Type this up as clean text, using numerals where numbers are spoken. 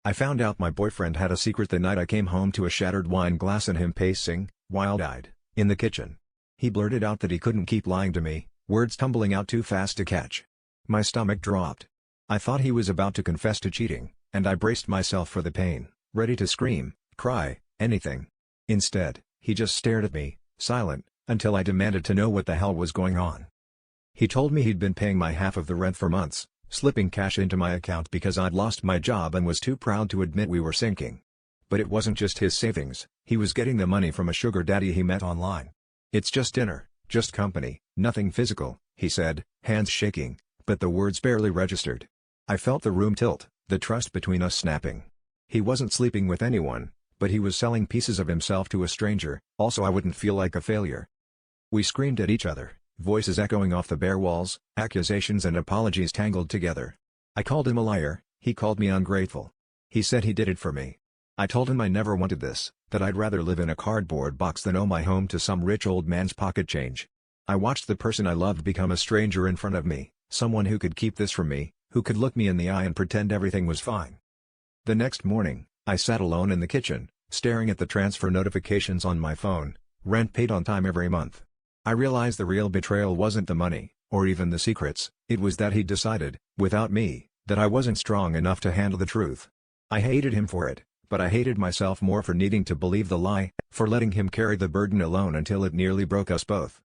I found out my boyfriend had a secret the night I came home to a shattered wine glass and him pacing, wild-eyed, in the kitchen. He blurted out that he couldn't keep lying to me, words tumbling out too fast to catch. My stomach dropped. I thought he was about to confess to cheating, and I braced myself for the pain, ready to scream, cry, anything. Instead, he just stared at me, silent, until I demanded to know what the hell was going on. He told me he'd been paying my half of the rent for months, slipping cash into my account because I'd lost my job and was too proud to admit we were sinking. But it wasn't just his savings, he was getting the money from a sugar daddy he met online. "It's just dinner, just company, nothing physical," he said, hands shaking, but the words barely registered. I felt the room tilt, the trust between us snapping. He wasn't sleeping with anyone, but he was selling pieces of himself to a stranger, also I wouldn't feel like a failure. We screamed at each other, voices echoing off the bare walls, accusations and apologies tangled together. I called him a liar, he called me ungrateful. He said he did it for me. I told him I never wanted this, that I'd rather live in a cardboard box than owe my home to some rich old man's pocket change. I watched the person I loved become a stranger in front of me, someone who could keep this from me, who could look me in the eye and pretend everything was fine. The next morning, I sat alone in the kitchen, staring at the transfer notifications on my phone, rent paid on time every month. I realized the real betrayal wasn't the money, or even the secrets, it was that he'd decided, without me, that I wasn't strong enough to handle the truth. I hated him for it, but I hated myself more for needing to believe the lie, for letting him carry the burden alone until it nearly broke us both.